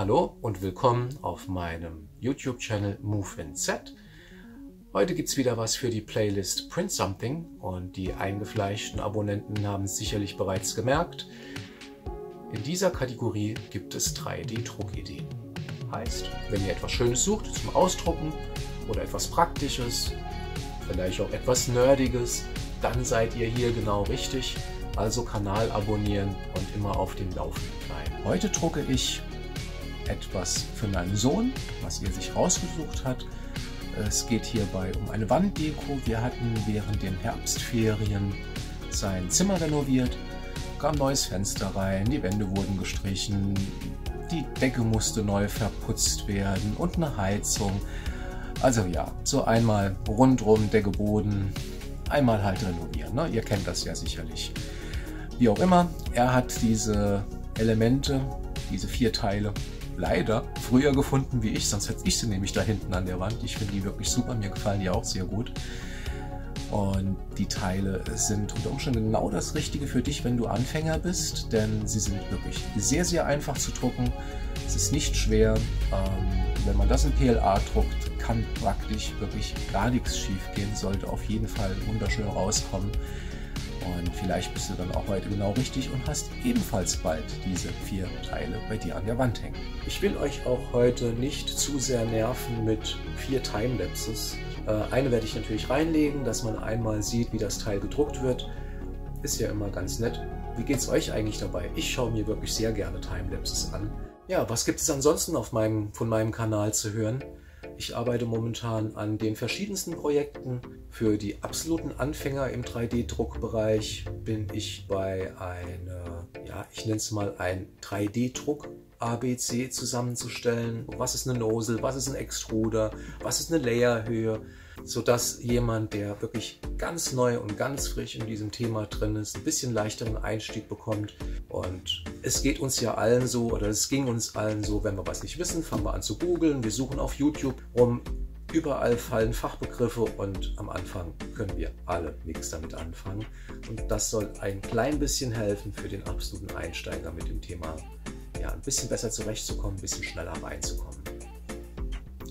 Hallo und willkommen auf meinem YouTube-Channel Move in Z. Heute gibt es wieder was für die Playlist Print Something und die eingefleischten Abonnenten haben es sicherlich bereits gemerkt. In dieser Kategorie gibt es 3D-Druckideen. Heißt, wenn ihr etwas Schönes sucht zum Ausdrucken oder etwas Praktisches, vielleicht auch etwas Nerdiges, dann seid ihr hier genau richtig. Also Kanal abonnieren und immer auf dem Laufenden bleiben. Heute drucke ich etwas für meinen Sohn, was er sich rausgesucht hat. Es geht hierbei um eine Wanddeko. Wir hatten während den Herbstferien sein Zimmer renoviert, kam neues Fenster rein, die Wände wurden gestrichen, die Decke musste neu verputzt werden und eine Heizung. Also ja, so einmal rundrum Decke, Boden, einmal halt renovieren, ne? Ihr kennt das ja sicherlich. Wie auch immer, er hat diese Elemente, diese 4 Teile, leider früher gefunden wie ich, sonst hätte ich sie nämlich da hinten an der Wand. Ich finde die wirklich super, mir gefallen die auch sehr gut. Und die Teile sind unter Umständen genau das Richtige für dich, wenn du Anfänger bist, denn sie sind wirklich sehr, sehr einfach zu drucken. Es ist nicht schwer. Wenn man das in PLA druckt, kann praktisch wirklich gar nichts schief gehen, sollte auf jeden Fall wunderschön rauskommen. Und vielleicht bist du dann auch heute genau richtig und hast ebenfalls bald diese 4 Teile bei dir an der Wand hängen. Ich will euch auch heute nicht zu sehr nerven mit 4 Timelapses. Eine werde ich natürlich reinlegen, dass man einmal sieht, wie das Teil gedruckt wird. Ist ja immer ganz nett. Wie geht es euch eigentlich dabei? Ich schaue mir wirklich sehr gerne Timelapses an. Ja, was gibt es ansonsten von meinem Kanal zu hören? Ich arbeite momentan an den verschiedensten Projekten. Für die absoluten Anfänger im 3D-Druckbereich bin ich bei einer, ja, ich nenne es mal ein 3D-Druck ABC zusammenzustellen. Was ist eine Nozzle, was ist ein Extruder, was ist eine Layerhöhe, sodass jemand, der wirklich ganz neu und ganz frisch in diesem Thema drin ist, ein bisschen leichteren Einstieg bekommt. Und es geht uns ja allen so, oder es ging uns allen so, wenn wir was nicht wissen, fangen wir an zu googeln, wir suchen auf YouTube rum, überall fallen Fachbegriffe und am Anfang können wir alle nichts damit anfangen. Und das soll ein klein bisschen helfen für den absoluten Einsteiger mit dem Thema, ja, ein bisschen besser zurechtzukommen, ein bisschen schneller reinzukommen.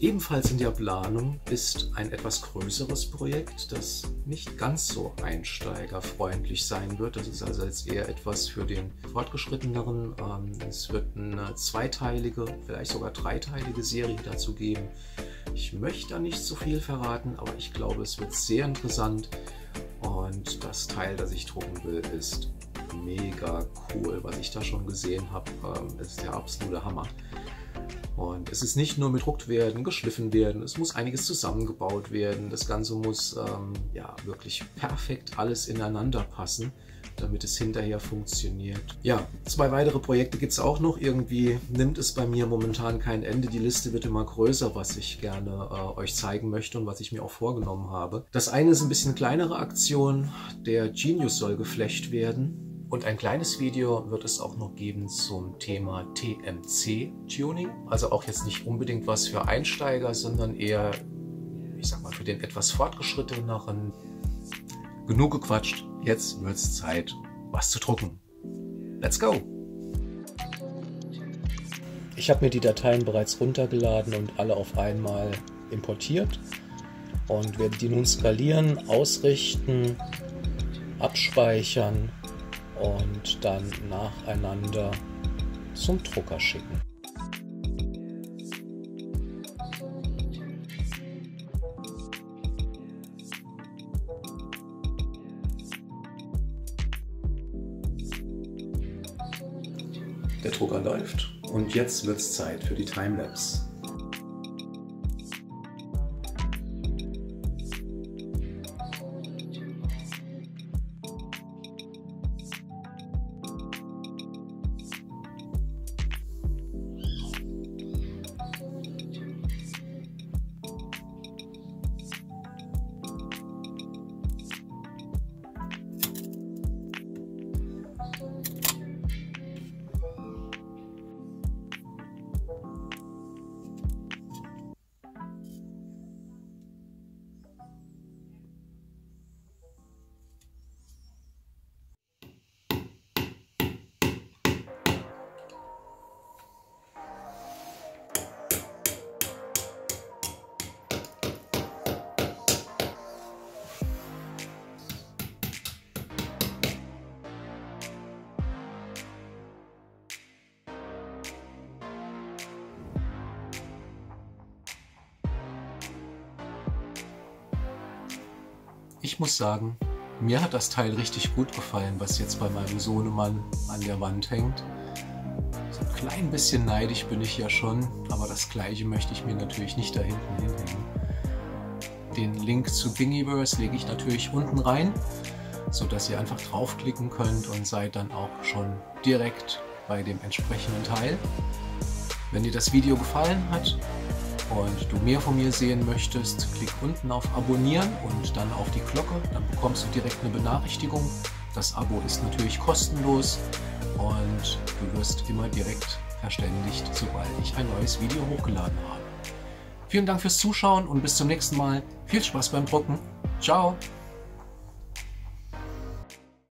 Ebenfalls in der Planung ist ein etwas größeres Projekt, das nicht ganz so einsteigerfreundlich sein wird. Das ist also jetzt eher etwas für den Fortgeschritteneren. Es wird eine zweiteilige, vielleicht sogar dreiteilige Serie dazu geben. Ich möchte da nicht so viel verraten, aber ich glaube, es wird sehr interessant. Und das Teil, das ich drucken will, ist mega cool. Was ich da schon gesehen habe, ist der absolute Hammer. Und es ist nicht nur bedruckt werden, geschliffen werden, es muss einiges zusammengebaut werden. Das Ganze muss ja, wirklich perfekt alles ineinander passen, damit es hinterher funktioniert. Ja, 2 weitere Projekte gibt es auch noch. Irgendwie nimmt es bei mir momentan kein Ende. Die Liste wird immer größer, was ich gerne euch zeigen möchte und was ich mir auch vorgenommen habe. Das eine ist ein bisschen kleinere Aktion. Der Genius soll geflecht werden. Und ein kleines Video wird es auch noch geben zum Thema TMC-Tuning. Also auch jetzt nicht unbedingt was für Einsteiger, sondern eher, ich sag mal, für den etwas fortgeschritteneren. Genug gequatscht, jetzt wird es Zeit, was zu drucken. Let's go! Ich habe mir die Dateien bereits runtergeladen und alle auf einmal importiert und werde die nun skalieren, ausrichten, abspeichern und dann nacheinander zum Drucker schicken. Der Drucker läuft und jetzt wird es Zeit für die Timelapse. ich muss sagen, mir hat das Teil richtig gut gefallen, was jetzt bei meinem Sohnemann an der Wand hängt. So ein klein bisschen neidisch bin ich ja schon, aber das gleiche möchte ich mir natürlich nicht da hinten hinhängen. Den Link zu Thingiverse lege ich natürlich unten rein, sodass ihr einfach draufklicken könnt und seid dann auch schon direkt bei dem entsprechenden Teil. Wenn dir das Video gefallen hat und du mehr von mir sehen möchtest, klick unten auf Abonnieren und dann auf die Glocke, dann bekommst du direkt eine Benachrichtigung. Das Abo ist natürlich kostenlos und du wirst immer direkt verständigt, sobald ich ein neues Video hochgeladen habe. Vielen Dank fürs Zuschauen und bis zum nächsten Mal. Viel Spaß beim Drucken. Ciao!